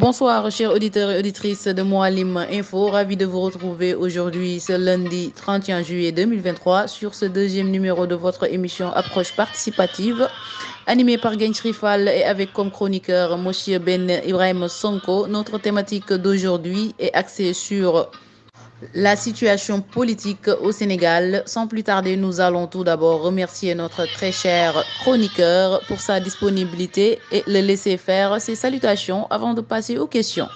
Bonsoir, chers auditeurs et auditrices de Mouhalim Info. Ravi de vous retrouver aujourd'hui, ce lundi 31 juillet 2023, sur ce deuxième numéro de votre émission Approche participative, animée par Gench Rifal et avec comme chroniqueur Monsieur Ben Ibrahim Sonko. Notre thématique d'aujourd'hui est axée sur la situation politique au Sénégal. Sans plus tarder, nous allons tout d'abord remercier notre très cher chroniqueur pour sa disponibilité et le laisser faire ses salutations avant de passer aux questions.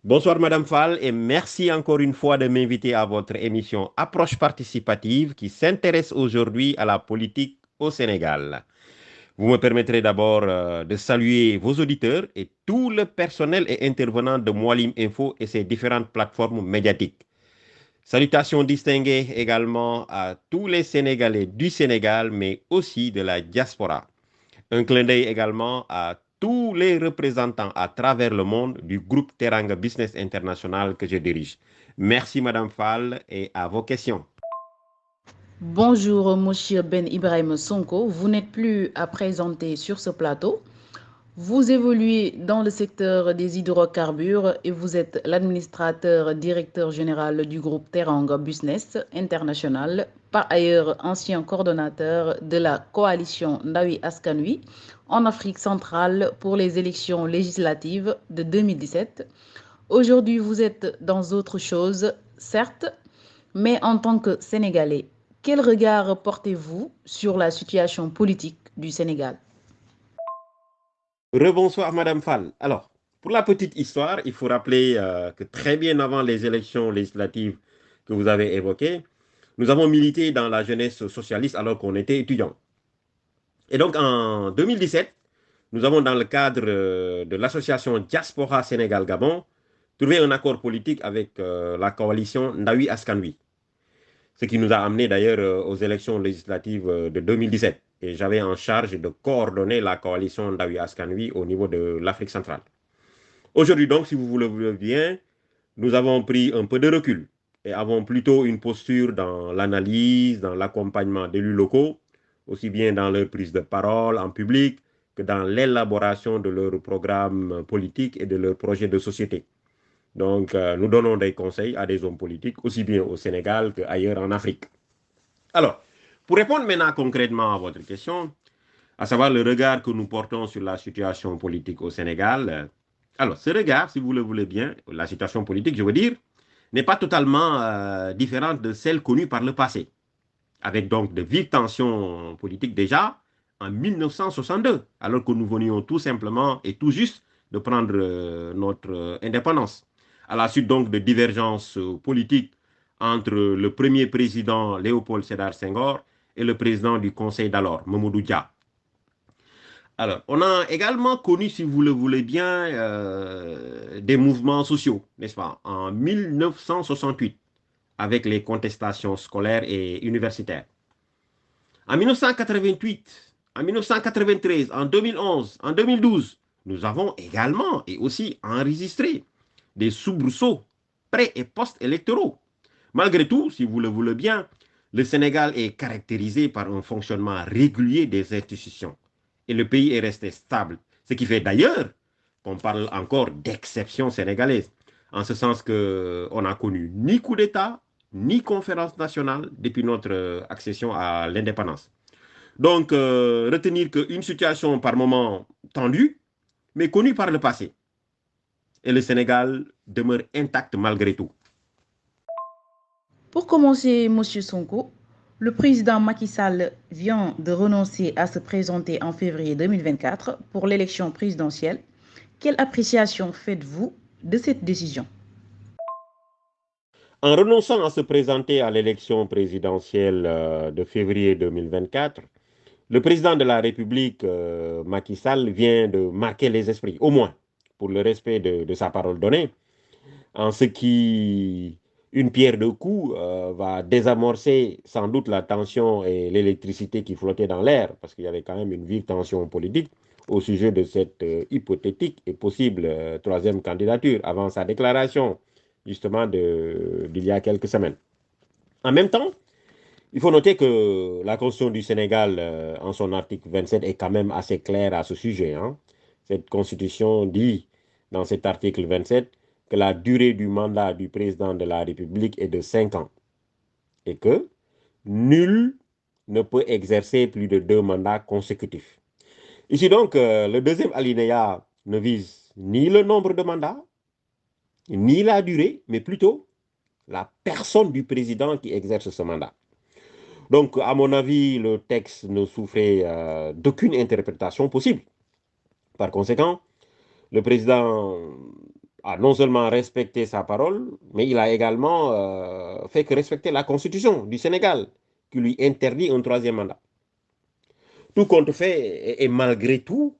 Bonsoir Madame Fall et merci encore une fois de m'inviter à votre émission Approche participative qui s'intéresse aujourd'hui à la politique au Sénégal. Vous me permettrez d'abord de saluer vos auditeurs et tout le personnel et intervenant de Mouhalim Info et ses différentes plateformes médiatiques. Salutations distinguées également à tous les Sénégalais du Sénégal, mais aussi de la diaspora. Un clin d'œil également à tous les représentants à travers le monde du groupe Teranga Business International que je dirige. Merci Madame Fall et à vos questions. Bonjour Monsieur Ben Ibrahim Sonko, vous n'êtes plus à présenter sur ce plateau. Vous évoluez dans le secteur des hydrocarbures et vous êtes l'administrateur directeur général du groupe Teranga Business International, par ailleurs ancien coordonnateur de la coalition Ndawi Askan Wi en Afrique centrale pour les élections législatives de 2017. Aujourd'hui, vous êtes dans autre chose, certes, mais en tant que Sénégalais, quel regard portez-vous sur la situation politique du Sénégal? Rebonsoir Madame Fall. Alors, pour la petite histoire, il faut rappeler que très bien avant les élections législatives que vous avez évoquées, nous avons milité dans la jeunesse socialiste alors qu'on était étudiants. Et donc en 2017, nous avons dans le cadre de l'association Diaspora Sénégal-Gabon trouvé un accord politique avec la coalition Ndawi Askan Wi. Ce qui nous a amené d'ailleurs aux élections législatives de 2017. Et j'avais en charge de coordonner la coalition Ndawi Askan Wi au niveau de l'Afrique centrale. Aujourd'hui donc, si vous voulez bien, nous avons pris un peu de recul et avons plutôt une posture dans l'analyse, dans l'accompagnement d'élus locaux, aussi bien dans leur prise de parole en public que dans l'élaboration de leurs programmes politiques et de leurs projets de société. Donc, nous donnons des conseils à des hommes politiques, aussi bien au Sénégal qu'ailleurs en Afrique. Alors, pour répondre maintenant concrètement à votre question, à savoir le regard que nous portons sur la situation politique au Sénégal, alors ce regard, si vous le voulez bien, la situation politique, je veux dire, n'est pas totalement différente de celle connue par le passé, avec donc de vives tensions politiques déjà en 1962, alors que nous venions tout simplement et tout juste de prendre notre indépendance. À la suite donc de divergences politiques entre le premier président Léopold Sédar Senghor et le président du Conseil d'alors, Mamadou Dia. Alors, on a également connu, si vous le voulez bien, des mouvements sociaux, n'est-ce pas, en 1968, avec les contestations scolaires et universitaires. En 1988, en 1993, en 2011, en 2012, nous avons également et aussi enregistré des soubresauts pré- et post-électoraux. Malgré tout, si vous le voulez bien, le Sénégal est caractérisé par un fonctionnement régulier des institutions et le pays est resté stable. Ce qui fait d'ailleurs qu'on parle encore d'exception sénégalaise, en ce sens qu'on n'a connu ni coup d'État, ni conférence nationale depuis notre accession à l'indépendance. Donc, retenir qu'une situation par moment tendue, mais connue par le passé. Et le Sénégal demeure intact malgré tout. Pour commencer, Monsieur Sonko, le président Macky Sall vient de renoncer à se présenter en février 2024 pour l'élection présidentielle. Quelle appréciation faites-vous de cette décision? En renonçant à se présenter à l'élection présidentielle de février 2024, le président de la République, Macky Sall, vient de marquer les esprits, au moins pour le respect de sa parole donnée, en ce qui, une pierre de coups, va désamorcer sans doute la tension et l'électricité qui flottaient dans l'air, parce qu'il y avait quand même une vive tension politique au sujet de cette hypothétique et possible troisième candidature avant sa déclaration, justement, d'il y a quelques semaines. En même temps, Il faut noter que la Constitution du Sénégal, en son article 27, est quand même assez claire à ce sujet, hein. Cette Constitution dit, dans cet article 27, que la durée du mandat du président de la République est de 5 ans et que nul ne peut exercer plus de 2 mandats consécutifs. Ici donc, le deuxième alinéa ne vise ni le nombre de mandats, ni la durée, mais plutôt la personne du président qui exerce ce mandat. Donc, à mon avis, le texte ne souffrait d'aucune interprétation possible. Par conséquent, le président a non seulement respecté sa parole, mais il a également fait que respecter la Constitution du Sénégal, qui lui interdit un troisième mandat. Tout compte fait, et malgré tout,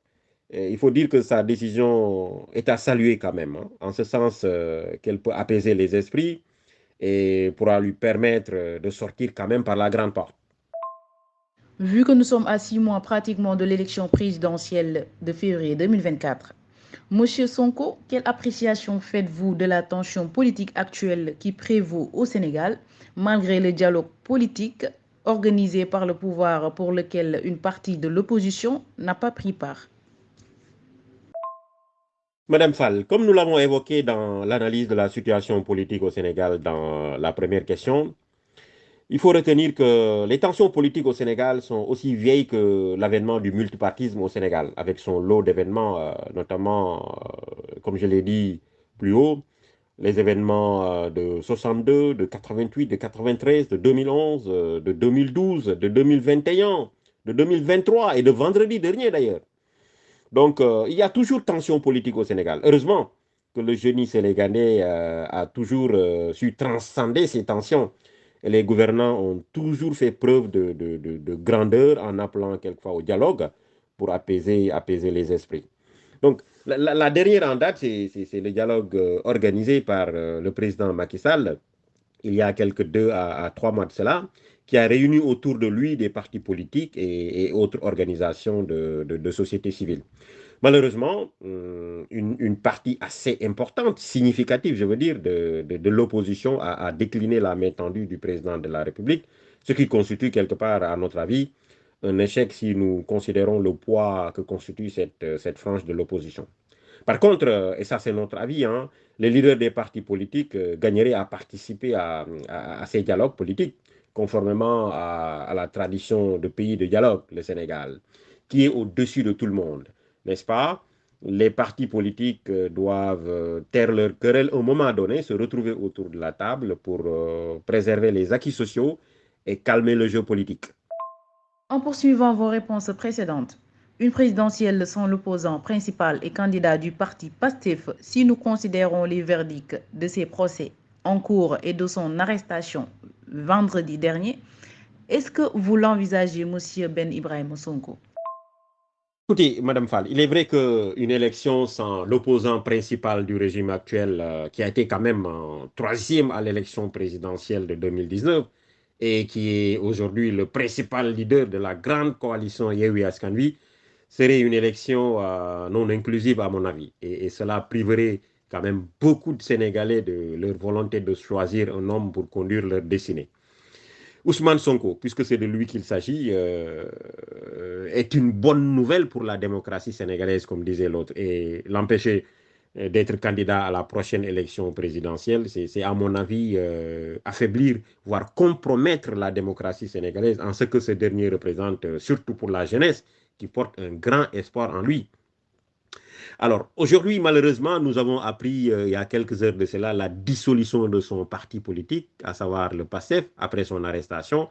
il faut dire que sa décision est à saluer quand même, hein, en ce sens qu'elle peut apaiser les esprits et pourra lui permettre de sortir quand même par la grande porte. Vu que nous sommes à 6 mois pratiquement de l'élection présidentielle de février 2024, Monsieur Sonko, quelle appréciation faites-vous de la tension politique actuelle qui prévaut au Sénégal, malgré le dialogue politique organisé par le pouvoir pour lequel une partie de l'opposition n'a pas pris part? Madame Fall, comme nous l'avons évoqué dans l'analyse de la situation politique au Sénégal dans la première question, il faut retenir que les tensions politiques au Sénégal sont aussi vieilles que l'avènement du multipartisme au Sénégal, avec son lot d'événements, notamment, comme je l'ai dit plus haut, les événements de 62, de 88, de 93, de 2011, de 2012, de 2021, de 2023 et de vendredi dernier d'ailleurs. Donc, il y a toujours tension politique au Sénégal. Heureusement que le génie sénégalais a toujours su transcender ces tensions. Et les gouvernants ont toujours fait preuve de grandeur en appelant quelquefois au dialogue pour apaiser les esprits. Donc, la dernière en date, c'est le dialogue organisé par le président Macky Sall il y a quelques 2 à 3 mois de cela, qui a réuni autour de lui des partis politiques et autres organisations de société civile. Malheureusement, une partie assez importante, significative, je veux dire, de l'opposition a décliné la main tendue du président de la République, ce qui constitue quelque part, à notre avis, un échec si nous considérons le poids que constitue cette frange de l'opposition. Par contre, et ça c'est notre avis, hein, les leaders des partis politiques gagneraient à participer à ces dialogues politiques, conformément à la tradition de pays de dialogue, le Sénégal, qui est au-dessus de tout le monde, n'est-ce pas? Les partis politiques doivent taire leur querelle à un moment donné, se retrouver autour de la table pour préserver les acquis sociaux et calmer le jeu politique. En poursuivant vos réponses précédentes, une présidentielle sans l'opposant principal et candidat du parti PASTEF, si nous considérons les verdicts de ses procès en cours et de son arrestation vendredi dernier, est-ce que vous l'envisagez, Monsieur Ben Ibrahim Sonko? Écoutez, Madame Fall, il est vrai qu'une élection sans l'opposant principal du régime actuel, qui a été quand même troisième à l'élection présidentielle de 2019 et qui est aujourd'hui le principal leader de la grande coalition Yewwi Askan Wi, serait une élection non inclusive à mon avis. Et cela priverait quand même beaucoup de Sénégalais de leur volonté de choisir un homme pour conduire leur destinée. Ousmane Sonko, puisque c'est de lui qu'il s'agit, est une bonne nouvelle pour la démocratie sénégalaise, comme disait l'autre. Et l'empêcher d'être candidat à la prochaine élection présidentielle, c'est à mon avis affaiblir, voire compromettre la démocratie sénégalaise en ce que ce dernier représente, surtout pour la jeunesse, qui porte un grand espoir en lui. Alors, aujourd'hui, malheureusement, nous avons appris il y a quelques heures de cela la dissolution de son parti politique, à savoir le PASTEF, après son arrestation.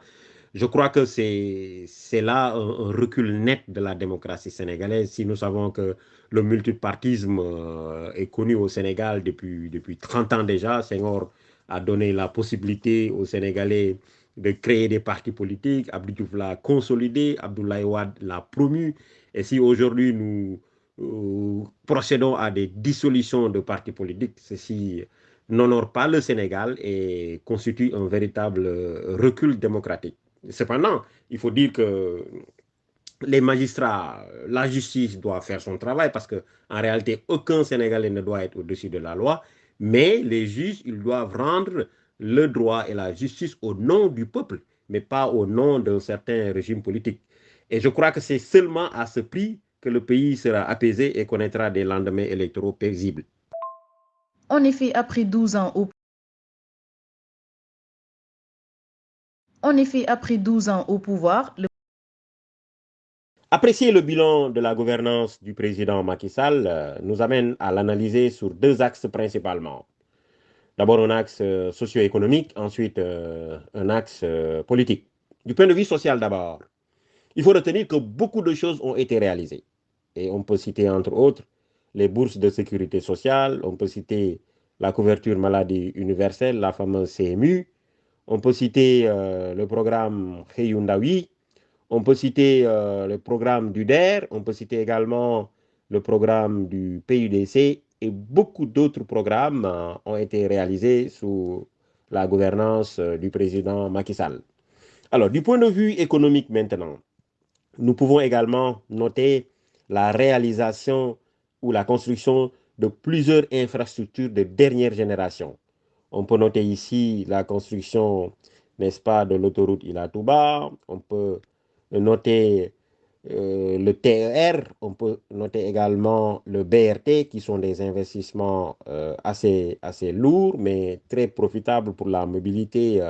Je crois que c'est là un recul net de la démocratie sénégalaise. Si nous savons que le multipartisme est connu au Sénégal depuis 30 ans déjà, Senghor a donné la possibilité aux Sénégalais de créer des partis politiques, Abdou Diouf l'a consolidé, Abdoulaye Wade l'a promu. Et si aujourd'hui procédons à des dissolutions de partis politiques, ceci n'honore pas le Sénégal et constitue un véritable recul démocratique. Cependant, il faut dire que les magistrats, la justice doit faire son travail parce qu'en réalité, aucun Sénégalais ne doit être au-dessus de la loi, mais les juges, ils doivent rendre le droit et la justice au nom du peuple mais pas au nom d'un certain régime politique. Et je crois que c'est seulement à ce prix que le pays sera apaisé et connaîtra des lendemains électoraux paisibles. En effet, après 12 ans au pouvoir, Apprécier le bilan de la gouvernance du président Macky Sall nous amène à l'analyser sur deux axes principalement. D'abord un axe socio-économique, ensuite un axe politique. Du point de vue social d'abord, il faut retenir que beaucoup de choses ont été réalisées. Et on peut citer entre autres les bourses de sécurité sociale, on peut citer la couverture maladie universelle, la fameuse CMU, on peut citer le programme Heyundawi, on peut citer le programme du DER, on peut citer également le programme du PUDC et beaucoup d'autres programmes ont été réalisés sous la gouvernance du président Macky Sall. Alors, du point de vue économique maintenant, nous pouvons également noter la réalisation ou la construction de plusieurs infrastructures de dernière génération. On peut noter ici la construction, n'est-ce pas, de l'autoroute Ila-Touba. On peut noter le TER. On peut noter également le BRT, qui sont des investissements assez lourds, mais très profitables pour la mobilité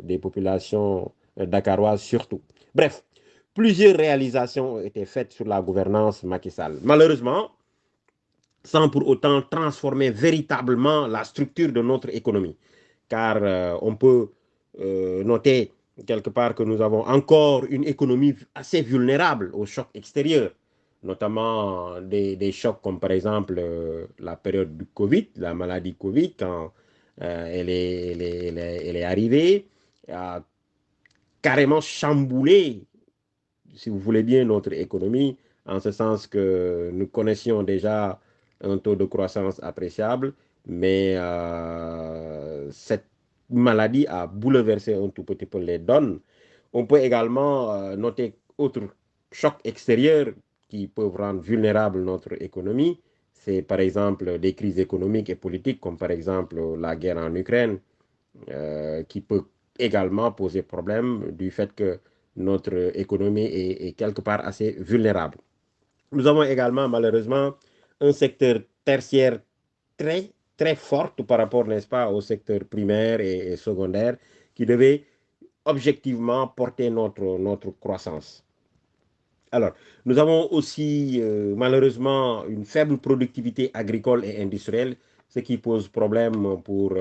des populations dakaroises surtout. Bref, plusieurs réalisations ont été faites sur la gouvernance Macky Sall. Malheureusement, sans pour autant transformer véritablement la structure de notre économie. Car on peut noter quelque part que nous avons encore une économie assez vulnérable aux chocs extérieurs, notamment des chocs comme par exemple la période du Covid, la maladie Covid, quand elle est arrivée, a carrément chamboulé, si vous voulez bien, notre économie, en ce sens que nous connaissions déjà un taux de croissance appréciable, mais cette maladie a bouleversé un tout petit peu les donnes. On peut également noter autres chocs extérieurs qui peuvent rendre vulnérable notre économie. C'est par exemple des crises économiques et politiques, comme par exemple la guerre en Ukraine, qui peut également poser problème du fait que notre économie est quelque part assez vulnérable. Nous avons également malheureusement un secteur tertiaire très fort par rapport, n'est-ce pas, au secteur primaire et secondaire qui devait objectivement porter notre croissance. Alors, nous avons aussi malheureusement une faible productivité agricole et industrielle, ce qui pose problème pour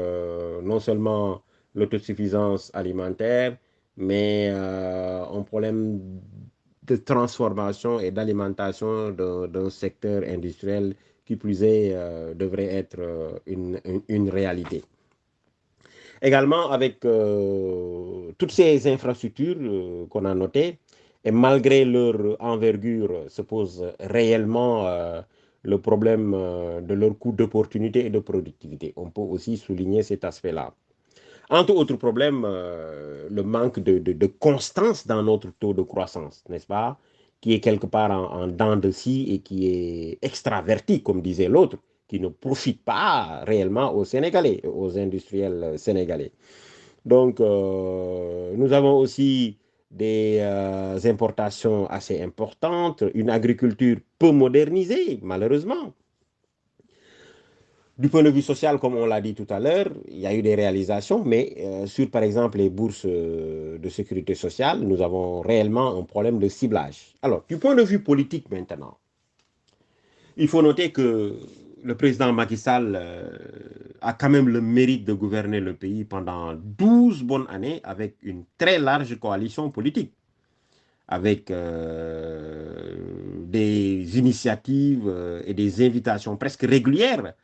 non seulement l'autosuffisance alimentaire, mais un problème de transformation et d'alimentation d'un secteur industriel qui plus est devrait être une réalité. Également, avec toutes ces infrastructures qu'on a notées, et malgré leur envergure, se pose réellement le problème de leur coût d'opportunité et de productivité. On peut aussi souligner cet aspect-là. Entre autres problèmes, le manque de constance dans notre taux de croissance, n'est-ce pas? Qui est quelque part en dents de scie et qui est extraverti, comme disait l'autre, qui ne profite pas réellement aux Sénégalais, aux industriels sénégalais. Donc, nous avons aussi des importations assez importantes, une agriculture peu modernisée, malheureusement. Du point de vue social, comme on l'a dit tout à l'heure, il y a eu des réalisations, mais sur, par exemple, les bourses de sécurité sociale, nous avons réellement un problème de ciblage. Alors, du point de vue politique maintenant, il faut noter que le président Macky Sall a quand même le mérite de gouverner le pays pendant 12 bonnes années avec une très large coalition politique, avec des initiatives et des invitations presque régulières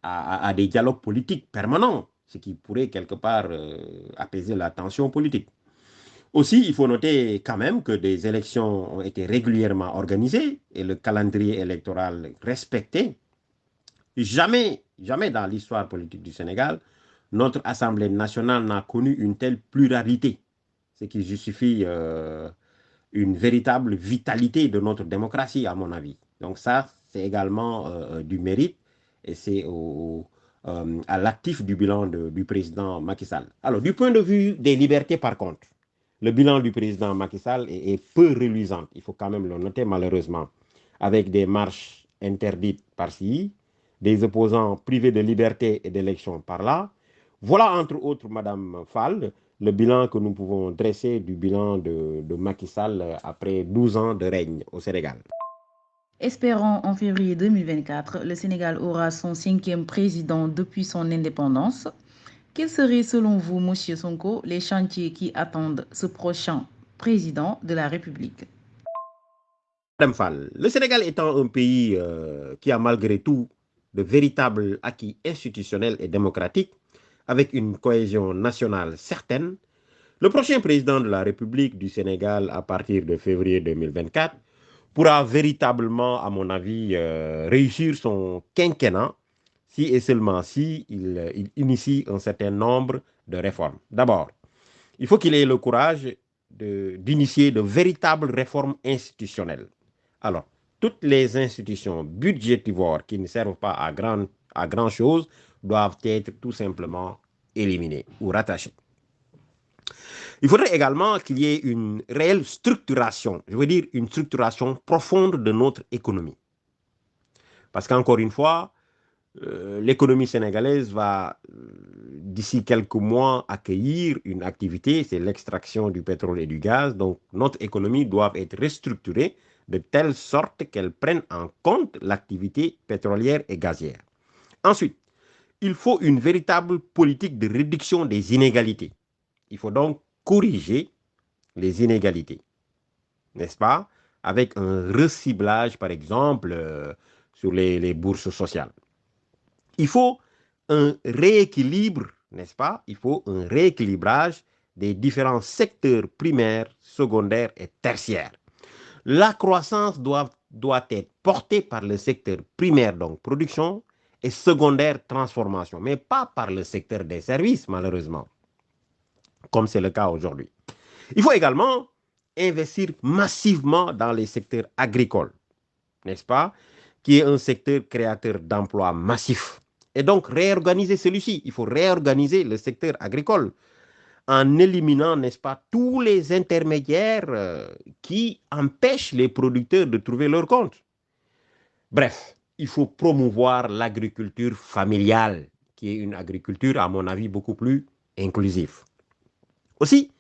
à des dialogues politiques permanents, ce qui pourrait quelque part apaiser la tension politique. Aussi, il faut noter quand même que des élections ont été régulièrement organisées et le calendrier électoral respecté. Jamais dans l'histoire politique du Sénégal, notre Assemblée nationale n'a connu une telle pluralité, ce qui justifie une véritable vitalité de notre démocratie, à mon avis. Donc ça, c'est également du mérite et c'est à l'actif du bilan du président Macky Sall. Alors, du point de vue des libertés, par contre, Le bilan du président Macky Sall est peu reluisant, il faut quand même le noter malheureusement, avec des marches interdites par-ci, des opposants privés de liberté et d'élection par-là. Voilà entre autres, Madame Fall, le bilan que nous pouvons dresser du bilan de Macky Sall après 12 ans de règne au Sénégal. Espérons en février 2024, le Sénégal aura son 5e président depuis son indépendance. Quels seraient selon vous, M. Sonko, les chantiers qui attendent ce prochain président de la République? Madame Fall, le Sénégal étant un pays qui a malgré tout de véritables acquis institutionnels et démocratiques, avec une cohésion nationale certaine, le prochain président de la République du Sénégal à partir de février 2024 pourra véritablement, à mon avis, réussir son quinquennat si et seulement si il initie un certain nombre de réformes. D'abord, il faut qu'il ait le courage d'initier de véritables réformes institutionnelles. Alors, toutes les institutions budgétivores qui ne servent pas à grand chose doivent être tout simplement éliminées ou rattachées. Il faudrait également qu'il y ait une réelle structuration, je veux dire une structuration profonde de notre économie. Parce qu'encore une fois, l'économie sénégalaise va, d'ici quelques mois, accueillir une activité, c'est l'extraction du pétrole et du gaz. Donc, notre économie doit être restructurée de telle sorte qu'elle prenne en compte l'activité pétrolière et gazière. Ensuite, il faut une véritable politique de réduction des inégalités. Il faut donc corriger les inégalités, n'est-ce pas? Avec un reciblage, par exemple, sur les bourses sociales. Il faut un rééquilibre, n'est-ce pas? Il faut un rééquilibrage des différents secteurs primaires, secondaires et tertiaires. La croissance doit être portée par le secteur primaire, donc production, et secondaire, transformation, mais pas par le secteur des services, malheureusement, comme c'est le cas aujourd'hui. Il faut également investir massivement dans les secteurs agricoles, n'est-ce pas? Qui est un secteur créateur d'emplois massifs. Et donc, réorganiser celui-ci. Il faut réorganiser le secteur agricole en éliminant, n'est-ce pas, tous les intermédiaires qui empêchent les producteurs de trouver leur compte. Bref, il faut promouvoir l'agriculture familiale, qui est une agriculture, à mon avis, beaucoup plus inclusive. Aussi,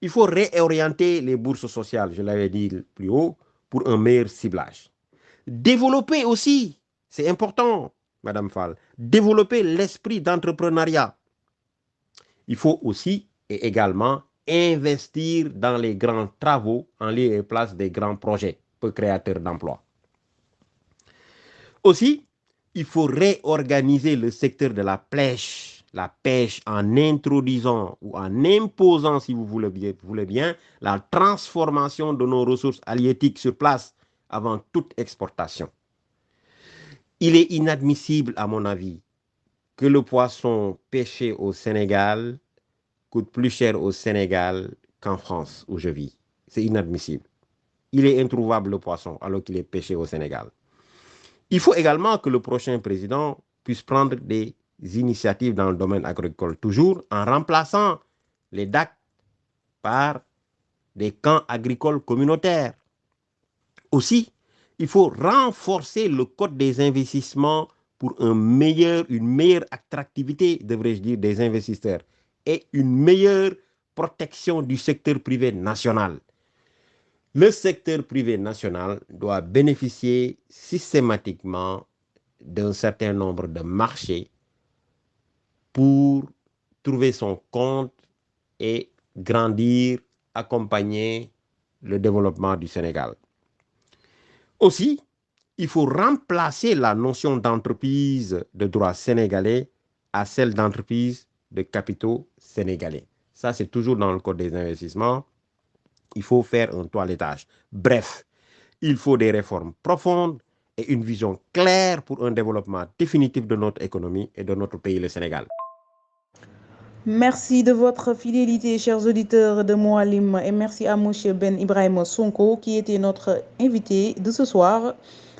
il faut réorienter les bourses sociales, je l'avais dit plus haut, pour un meilleur ciblage. Développer aussi, c'est important, Madame Fall, développer l'esprit d'entrepreneuriat. Il faut aussi et également investir dans les grands travaux en lieu et place des grands projets peu créateurs d'emplois. Aussi, il faut réorganiser le secteur de la pêche en introduisant ou en imposant, si vous voulez bien, la transformation de nos ressources halieutiques sur place avant toute exportation. Il est inadmissible, à mon avis, que le poisson pêché au Sénégal coûte plus cher au Sénégal qu'en France, où je vis. C'est inadmissible. Il est introuvable, le poisson, alors qu'il est pêché au Sénégal. Il faut également que le prochain président puisse prendre des initiatives dans le domaine agricole, toujours en remplaçant les DAC par des camps agricoles communautaires. Aussi, il faut renforcer le code des investissements pour une meilleure attractivité, devrais-je dire, des investisseurs et une meilleure protection du secteur privé national. Le secteur privé national doit bénéficier systématiquement d'un certain nombre de marchés pour trouver son compte et grandir, accompagner le développement du Sénégal. Aussi, il faut remplacer la notion d'entreprise de droit sénégalais à celle d'entreprise de capitaux sénégalais. Ça, c'est toujours dans le code des investissements. Il faut faire un toilettage. Bref, il faut des réformes profondes et une vision claire pour un développement définitif de notre économie et de notre pays, le Sénégal. Merci de votre fidélité, chers auditeurs de Mouhalim, et merci à M. Ben Ibrahim Sonko qui était notre invité de ce soir.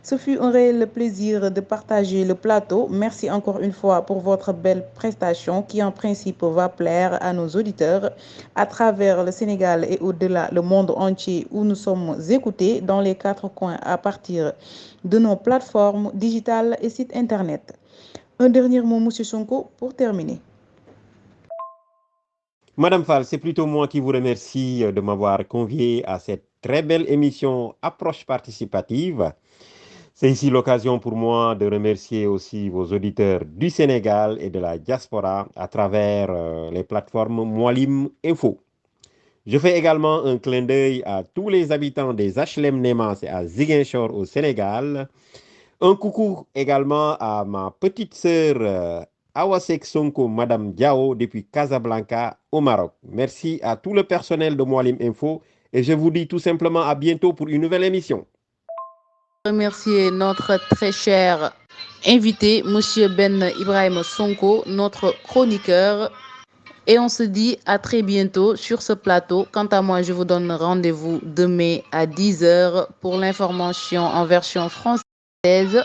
Ce fut un réel plaisir de partager le plateau. Merci encore une fois pour votre belle prestation qui en principe va plaire à nos auditeurs à travers le Sénégal et au-delà, le monde entier où nous sommes écoutés dans les quatre coins à partir de nos plateformes digitales et sites internet. Un dernier mot, Monsieur Sonko, pour terminer. Madame Fall, c'est plutôt moi qui vous remercie de m'avoir convié à cette très belle émission Approche participative. C'est ici l'occasion pour moi de remercier aussi vos auditeurs du Sénégal et de la diaspora à travers les plateformes Moualim Info. Je fais également un clin d'œil à tous les habitants des HLM Nemas et à Ziguinchor au Sénégal. Un coucou également à ma petite sœur Awasek Sonko, Madame Diao, depuis Casablanca au Maroc. Merci à tout le personnel de Moualim Info et je vous dis tout simplement à bientôt pour une nouvelle émission. Remercier notre très cher invité, Monsieur Ben Ibrahim Sonko, notre chroniqueur. Et on se dit à très bientôt sur ce plateau. Quant à moi, je vous donne rendez-vous demain à 10h pour l'information en version française.